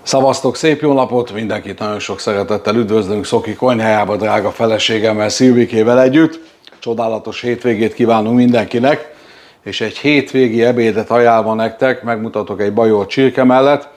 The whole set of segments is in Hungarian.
Szavaztok, szép jó napot! Mindenkit nagyon sok szeretettel üdvözlünk Szoki konyhájába, drága feleségemmel, Szilvikével együtt. Csodálatos hétvégét kívánunk mindenkinek, és egy hétvégi ebédet ajánlva nektek, megmutatok egy bajolt csirke mellett.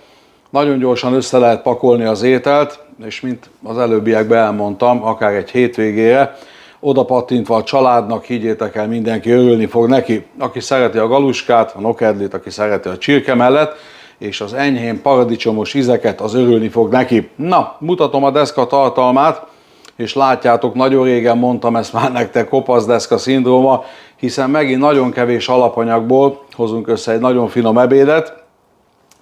Nagyon gyorsan össze lehet pakolni az ételt, és mint az előbbiekben elmondtam, akár egy hétvégére, oda pattintva a családnak, higgyétek el, mindenki örülni fog neki. Aki szereti a galuskát, a nokedlit, aki szereti a csirke mellett, és az enyhén paradicsomos ízeket, az örülni fog neki. Na, mutatom a deszka tartalmát, és látjátok, nagyon régen mondtam ezt már nektek, kopaszdeszka szindróma, hiszen megint nagyon kevés alapanyagból hozunk össze egy nagyon finom ebédet,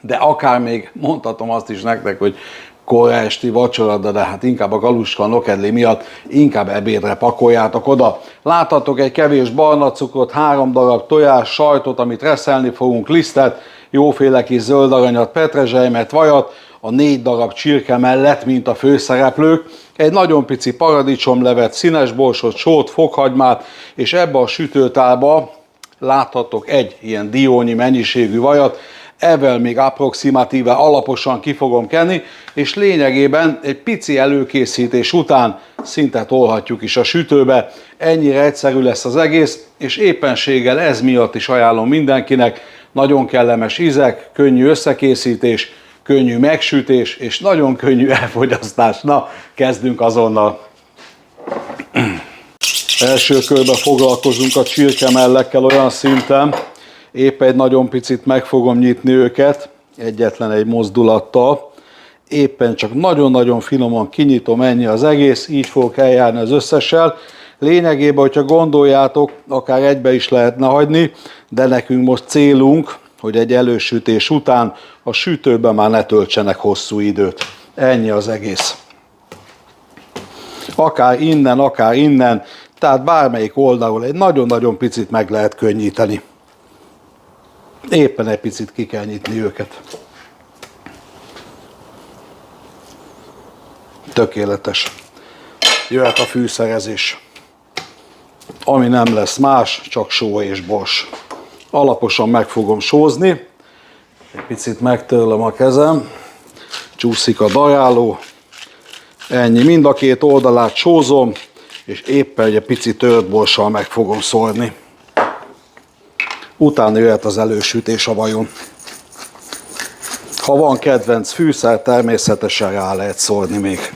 de akár még mondhatom azt is nektek, hogy kora esti vacsora, de hát inkább a galuska, a nokedli miatt inkább ebédre pakoljátok oda. Láthatok egy kevés barna cukrot, 3 darab tojás, sajtot, amit reszelni fogunk, lisztet, jóféle kis zöld aranyat, petrezselymet, vajat, a 4 darab csirke mellett, mint a főszereplők, egy nagyon pici paradicsomlevet, színes borsot, sót, fokhagymát, és ebbe a sütőtálba láthatok egy ilyen diónyi mennyiségű vajat, ezzel még approximatíve alaposan ki fogom kenni, és lényegében egy pici előkészítés után szinte tolhatjuk is a sütőbe. Ennyire egyszerű lesz az egész, és éppenséggel ez miatt is ajánlom mindenkinek. Nagyon kellemes ízek, könnyű összekészítés, könnyű megsütés, és nagyon könnyű elfogyasztás. Na, kezdünk azonnal. Első körben foglalkozunk a csirkemellekkel olyan szinten, épp egy nagyon picit meg fogom nyitni őket, egyetlen egy mozdulattal. Éppen csak nagyon-nagyon finoman kinyitom, ennyi az egész, így fogok eljárni az összessel. Lényegében, hogyha gondoljátok, akár egybe is lehetne hagyni, de nekünk most célunk, hogy egy elősütés után a sütőben már ne töltsenek hosszú időt. Ennyi az egész. Akár innen, tehát bármelyik oldalról egy nagyon-nagyon picit meg lehet könnyíteni. Éppen egy picit ki kell nyitni őket. Tökéletes. Jöhet a fűszerezés. Ami nem lesz más, csak só és bors. Alaposan meg fogom sózni. Egy picit megtörlöm a kezem. Csúszik a daráló. Ennyi. Mind a két oldalát sózom, és éppen egy pici tört borssal meg fogom szórni. Utána jöhet az elősütés a vajon. Ha van kedvenc fűszer, természetesen rá lehet szórni még.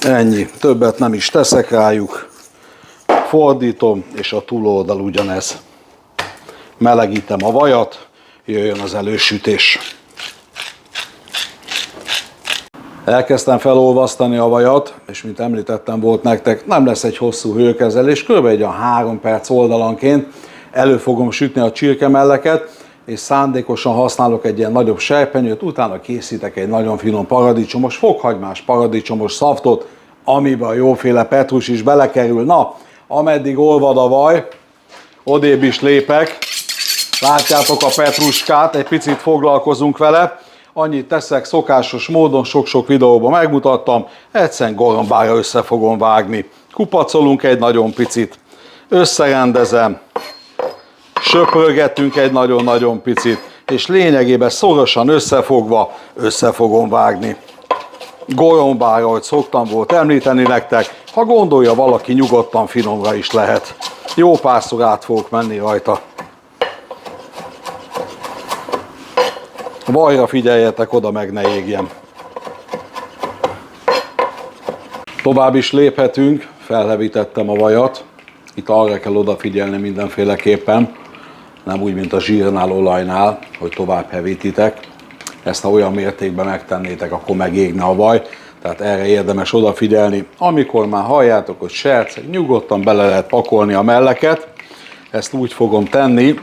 Ennyi, többet nem is teszek rájuk. Fordítom, és a túloldal ugyanez. Melegítem a vajat, jöjjön az elősütés. Elkezdtem felolvasztani a vajat, és mint említettem, volt nektek, nem lesz egy hosszú hőkezelés, kb. Egy 3 perc oldalanként elő fogom sütni a csirkemelleket, és szándékosan használok egy ilyen nagyobb serpenyőt, utána készítek egy nagyon finom paradicsomos, fokhagymás paradicsomos szaftot, amiben a jóféle petrus is belekerül. Na, ameddig olvad a vaj, odébb is lépek, látjátok a petruskát, egy picit foglalkozunk vele. Annyit teszek, szokásos módon, sok-sok videóban megmutattam, egyszerűen gorombára össze fogom vágni. Kupacolunk egy nagyon picit, összerendezem, söprögetünk egy nagyon-nagyon picit, és lényegében szorosan összefogva össze fogom vágni. Gorombára, ahogy szoktam volt említeni nektek, ha gondolja valaki, nyugodtan finomra is lehet. Jó párszor át fogok menni rajta. Vajra figyeljetek oda, meg ne égjen. Tovább is léphetünk, felhevítettem a vajat. Itt arra kell odafigyelni mindenféleképpen, nem úgy, mint a zsírnál, olajnál, hogy tovább hevítitek. Ezt ha olyan mértékben megtennétek, akkor megégne a vaj. Tehát erre érdemes odafigyelni. Amikor már halljátok, hogy serceg, nyugodtan bele lehet pakolni a melleket. Ezt úgy fogom tenni,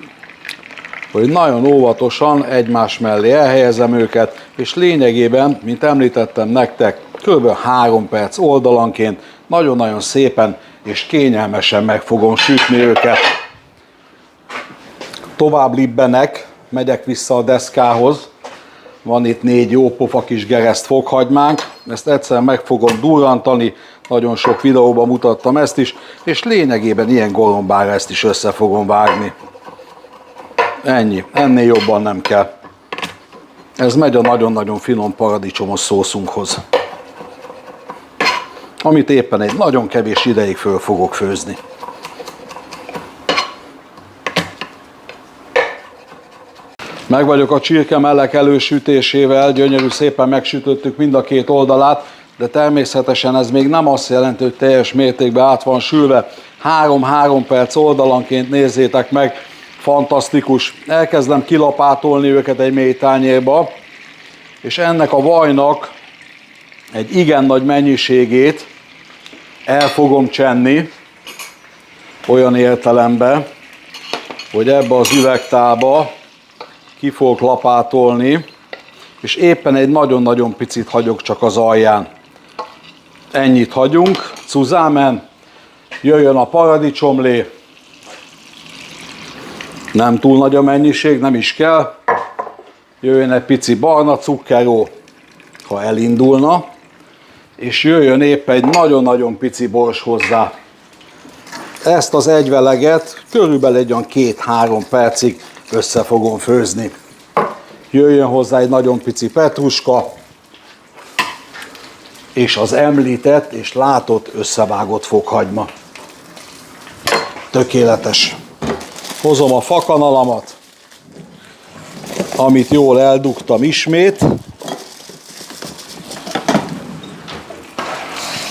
hogy nagyon óvatosan egymás mellé elhelyezem őket, és lényegében, mint említettem nektek, kb. 3 perc oldalanként nagyon-nagyon szépen és kényelmesen meg fogom sütni őket. Tovább libbenek, megyek vissza a deszkához. Van itt 4 jó pofa kis gereszt fokhagymánk, ezt egyszerűen meg fogom durrantani, nagyon sok videóban mutattam ezt is, és lényegében ilyen gorombára ezt is össze fogom vágni. Ennyi, ennél jobban nem kell. Ez megy a nagyon-nagyon finom paradicsomos szószunkhoz, amit éppen egy nagyon kevés ideig föl fogok főzni. Meg vagyok a csirkemellek elősütésével, gyönyörű szépen megsütöttük mind a két oldalát, de természetesen ez még nem azt jelenti, hogy teljes mértékben át van sülve. 3-3 perc oldalanként nézzétek meg, fantasztikus. Elkezdem kilapátolni őket egy mély tányérba, és ennek a vajnak egy igen nagy mennyiségét el fogom csenni, olyan értelemben, hogy ebbe az üvegtálba ki fogok lapátolni, és éppen egy nagyon-nagyon picit hagyok csak az alján. Ennyit hagyunk, cuzámen, jöjjön a paradicsomlé, nem túl nagy a mennyiség, nem is kell, jöjjön egy pici barna cukkeró, ha elindulna, és jöjjön éppen egy nagyon-nagyon pici bors hozzá. Ezt az egyveleget körülbelül egy olyan 2-3 percig össze fogom főzni. Jöjjön hozzá egy nagyon pici petruska, és az említett és látott összevágott fokhagyma. Tökéletes. Hozom a fakanalamat, amit jól eldugtam ismét.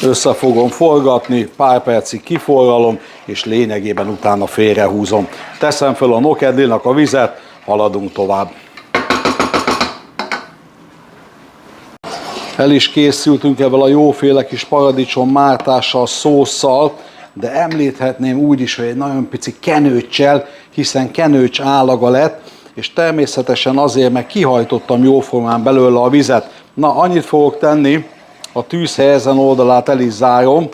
Össze fogom forgatni, pár percig kiforralom, és lényegében utána félrehúzom. Teszem fel a nokedlinak a vizet, haladunk tovább. El is készültünk ebben a jóféle kis paradicsom mártással, szósszal, de említhetném úgy is, hogy egy nagyon pici kenőccsel, hiszen kenőcs állaga lett, és természetesen azért, mert kihajtottam jóformán belőle a vizet. Na, annyit fogok tenni, a tűzhely ezen oldalát el is zárom,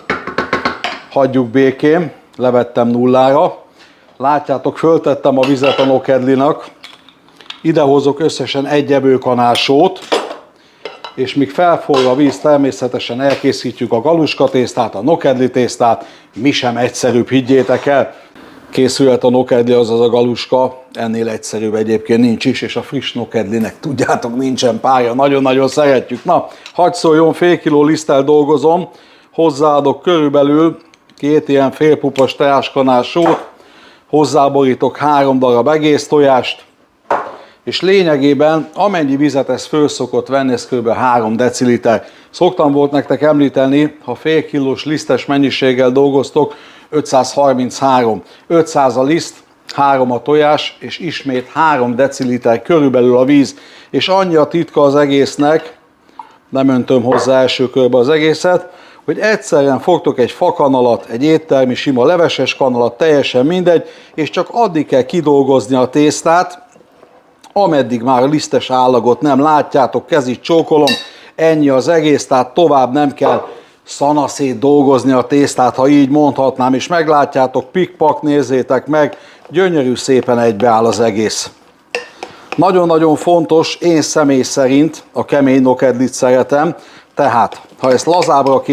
hagyjuk békén, levettem nullára. Látjátok, föltettem a vizet a nokedlinak, idehozok összesen egy evőkanál sót, és míg felforra a víz, természetesen elkészítjük a galuska tésztát, a nokedli tésztát, mi sem egyszerűbb, higgyétek el. Készülhet a nokedli, azaz a galuska, ennél egyszerűbb egyébként nincs is, és a friss nokedlinek, tudjátok, nincsen párja, nagyon-nagyon szeretjük. Na, hadd szóljon, fél kiló liszttel dolgozom, hozzáadok körülbelül 2 ilyen félpupas teáskanál sót, hozzáborítok 3 darab egész tojást, és lényegében amennyi vizet ez föl szokott venni, ez kb. 3 deciliter. Szoktam volt nektek említeni, ha fél kilós lisztes mennyiséggel dolgoztok, 533. 500 a liszt, 3 a tojás, és ismét 3 deciliter körülbelül a víz. És annyi a titka az egésznek, nem öntöm hozzá első körbe az egészet, hogy egyszerűen fogtok egy fakanalat, egy éttermi sima leveses kanalat, teljesen mindegy, és csak addig kell kidolgozni a tésztát, ameddig már a lisztes állagot nem látjátok, kezit csókolom, ennyi az egész, tehát tovább nem kell szanaszét dolgozni a tésztát, ha így mondhatnám, és meglátjátok, pikpak, nézzétek meg, gyönyörű szépen egybeáll az egész. Nagyon-nagyon fontos, én személy szerint a kemény nokedlit szeretem, tehát ha ezt lazábbra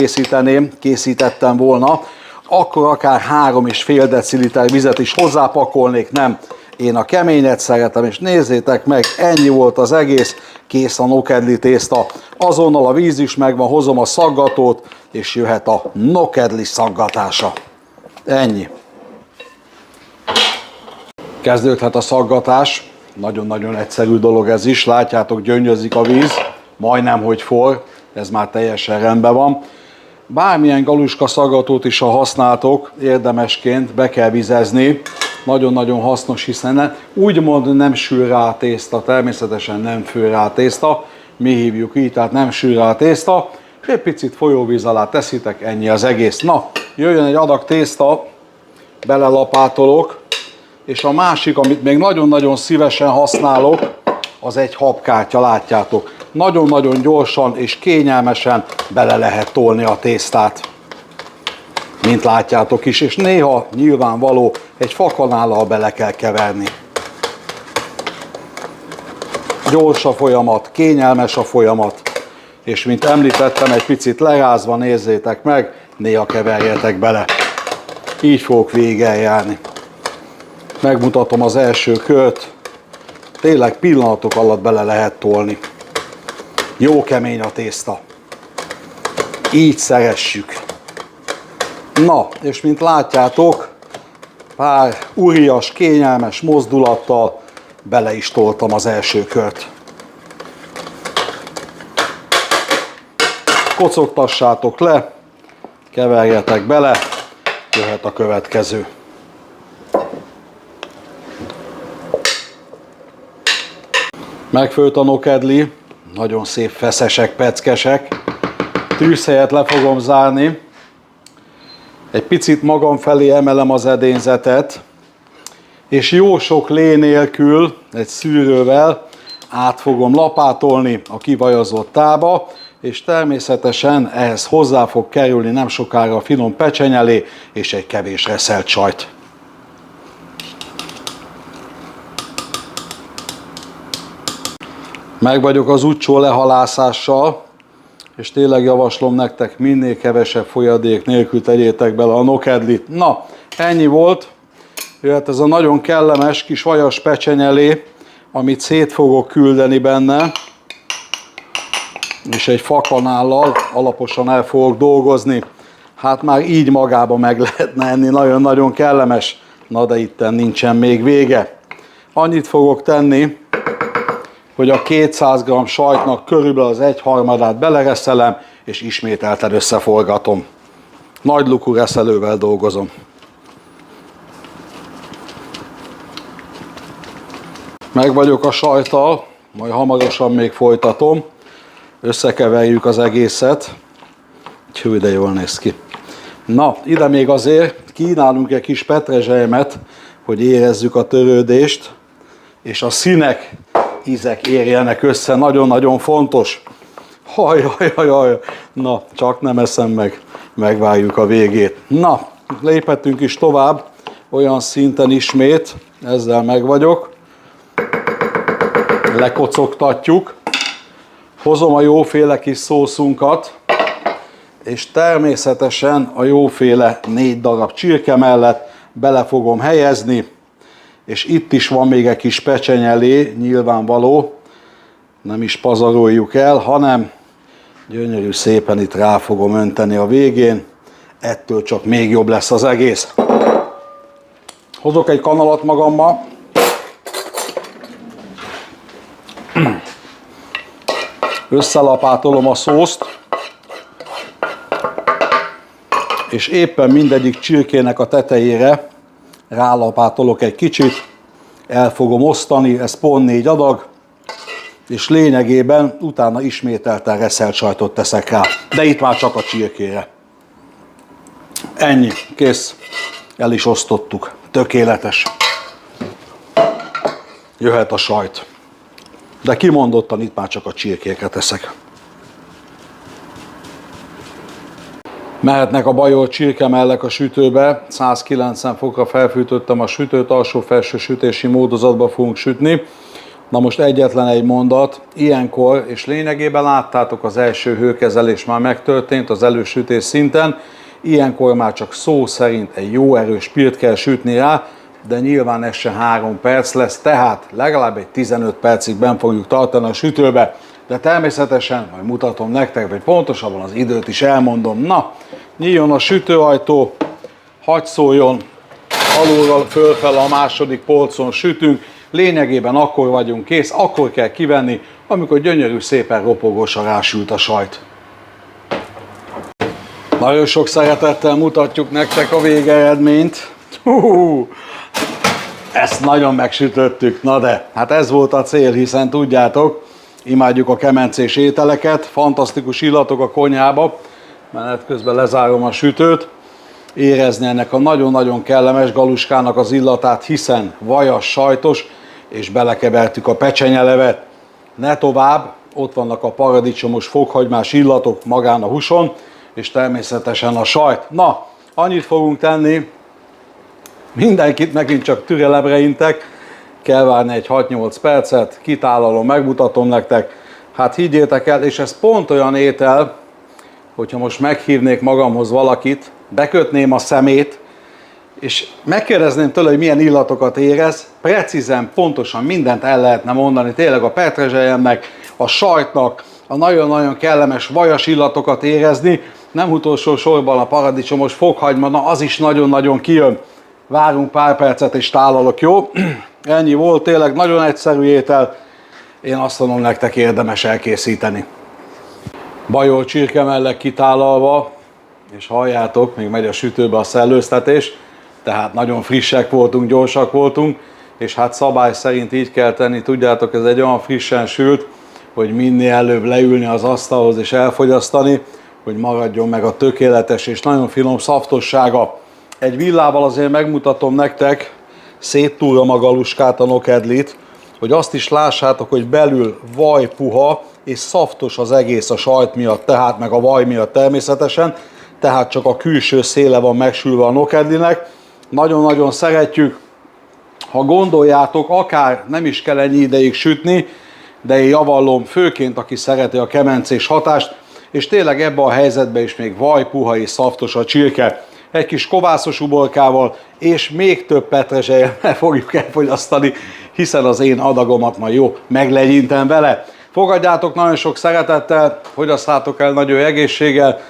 készítettem volna, akkor akár 3,5 deciliter vizet is hozzápakolnék, nem. Én a keményet szeretem, és nézzétek meg, ennyi volt az egész, kész a nokedli tészta. Azonnal a víz is megvan, hozom a szaggatót, és jöhet a nokedli szaggatása. Ennyi. Kezdődhet a szaggatás, nagyon-nagyon egyszerű dolog ez is, látjátok, gyöngyözik a víz, majdnem hogy forr, ez már teljesen rendben van. Bármilyen galuska szaggatót is, ha használtok, érdemesként be kell vizezni, nagyon-nagyon hasznos, hiszen úgymond nem sül rá a tészta, természetesen nem fő rá a tészta, mi hívjuk így, tehát nem sül rá a tészta, és egy picit folyóvíz alá teszitek, ennyi az egész. Na, jöjjön egy adag tészta, belelapátolok, és a másik, amit még nagyon-nagyon szívesen használok, az egy habkártya, látjátok. Nagyon-nagyon gyorsan és kényelmesen bele lehet tolni a tésztát, mint látjátok is, és néha nyilvánvaló egy fakanállal bele kell keverni. Gyors a folyamat, kényelmes a folyamat, és mint említettem, egy picit lerázva, nézzétek meg, néha keverjetek bele. Így fogok végig eljárni. Megmutatom az első kört, tényleg pillanatok alatt bele lehet tolni. Jó kemény a tészta. Így szeressük. Na, és mint látjátok, pár urias, kényelmes mozdulattal bele is toltam az első kört. Kocogtassátok le, keverjetek bele, jöhet a következő. Megfőtt a nokedli, nagyon szép feszesek, peckesek. Tűzhelyet le fogom zárni. Egy picit magam felé emelem az edényzetet, és jó sok lé nélkül, egy szűrővel át fogom lapátolni a kivajazott tába, és természetesen ehhez hozzá fog kerülni nem sokára a finom pecsenyelé és egy kevés reszelt sajt. Meg vagyok az utcsó lehalászással, és tényleg javaslom nektek, minél kevesebb folyadék nélkül tegyétek bele a nokedlit. Na, ennyi volt. Jöhet ez a nagyon kellemes kis vajas pecsenyelé, amit szét fogok küldeni benne, és egy fakanállal alaposan el fogok dolgozni. Hát már így magában meg lehetne enni, nagyon-nagyon kellemes. Na de itten nincsen még vége. Annyit fogok tenni, hogy a 200 g sajtnak körülbelül az 1/3-át belereszelem, és ismételten összeforgatom. Nagy lukú reszelővel dolgozom. Meg vagyok a sajttal, majd hamarosan még folytatom. Összekeverjük az egészet. Hű, de jól néz ki. Na, ide még azért kínálunk egy kis petrezselymet, hogy érezzük a törődést, és a színek, ízek érjenek össze, nagyon-nagyon fontos. Hajjajajaj, na, csak nem eszem meg, megvárjuk a végét. Na, léphetünk is tovább, olyan szinten ismét, ezzel meg vagyok. Lekocogtatjuk. Hozom a jóféle kis szószunkat, és természetesen a jóféle 4 darab csirke mellett bele fogom helyezni, és itt is van még egy kis pecsenyelé, nyilvánvaló, nem is pazaroljuk el, hanem gyönyörű szépen itt rá fogom önteni a végén, ettől csak még jobb lesz az egész. Hozok egy kanalat magammal, összelapátolom a szószt, és éppen mindegyik csirkének a tetejére rálapátolok egy kicsit, el fogom osztani, ez pont 4 adag, és lényegében utána ismételten reszelt sajtot teszek rá, de itt már csak a csirkére. Ennyi, kész, el is osztottuk, tökéletes. Jöhet a sajt, de kimondottan itt már csak a csirkékre teszek. Mehetnek a bajolt csirkemellek a sütőbe, 190 fokra felfűtöttem a sütőt, alsó-felső sütési módozatba fogunk sütni. Na most egyetlen egy mondat, ilyenkor, és lényegében láttátok, az első hőkezelés már megtörtént az elősütés szinten, ilyenkor már csak szó szerint egy jó erős pirt kell sütni rá, de nyilván ez se 3 perc lesz, tehát legalább egy 15 percig benn fogjuk tartani a sütőbe, de természetesen majd mutatom nektek, vagy pontosabban az időt is elmondom. Na, nyíljon a sütőajtó, hadd szóljon, alulról fölfel a második polcon sütünk, lényegében akkor vagyunk kész, akkor kell kivenni, amikor gyönyörű szépen ropogósan rásült a sajt. Nagyon sok szeretettel mutatjuk nektek a végeredményt. Ezt nagyon megsütöttük, na de, hát ez volt a cél, hiszen tudjátok, imádjuk a kemencés ételeket, fantasztikus illatok a konyhába, menet közben lezárom a sütőt, érezni ennek a nagyon-nagyon kellemes galuskának az illatát, hiszen vajas, sajtos, és belekevertük a pecsenyelevet. Ne tovább, ott vannak a paradicsomos, fokhagymás illatok magán a húson, és természetesen a sajt. Na, annyit fogunk tenni, mindenkit megint csak türelemre intek, kell várni egy 6-8 percet, kitálalom, megmutatom nektek. Hát higgyétek el, és ez pont olyan étel, hogyha most meghívnék magamhoz valakit, bekötném a szemét, és megkérdezném tőle, hogy milyen illatokat érez, precízen, pontosan mindent el lehetne mondani, tényleg a petrezselyemnek, a sajtnak, a nagyon-nagyon kellemes vajas illatokat érezni, nem utolsó sorban a paradicsomos fokhagyma, na az is nagyon-nagyon kijön. Várunk pár percet és tálalok, jó? Ennyi volt, tényleg nagyon egyszerű étel, én azt mondom, nektek érdemes elkészíteni. Bajor csirke mellett kitálalva, és halljátok, még megy a sütőbe a szellőztetés, tehát nagyon frissek voltunk, gyorsak voltunk, és hát szabály szerint így kell tenni, tudjátok, ez egy olyan frissen sült, hogy minél előbb leülni az asztalhoz és elfogyasztani, hogy maradjon meg a tökéletes és nagyon finom szaftossága. Egy villával azért megmutatom nektek, széttúrom a galuskát, a nokedlit, hogy azt is lássátok, hogy belül vajpuha és szaftos az egész a sajt miatt, tehát meg a vaj miatt természetesen, tehát csak a külső széle van megsülve a nokedlinek. Nagyon-nagyon szeretjük, ha gondoljátok, akár nem is kell ennyi ideig sütni, de én javallom főként, aki szereti a kemencés hatást, és tényleg ebben a helyzetben is még vajpuha és szaftos a csirke. Egy kis kovászos uborkával és még több petrezselyemmel fogjuk elfogyasztani, hiszen az én adagomat majd jó meglegyítem vele. Fogadjátok nagyon sok szeretettel, fogyasszátok el nagyon egészséggel.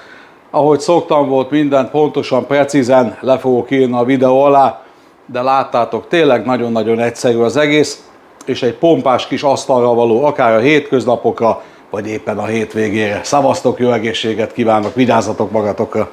Ahogy szoktam, volt mindent pontosan, precízen le fogok írni a videó alá, de láttátok, tényleg nagyon-nagyon egyszerű az egész, és egy pompás kis asztalra való, akár a hétköznapokra, vagy éppen a hétvégére. Szavaztok, jó egészséget kívánok, vigyázzatok magatokra!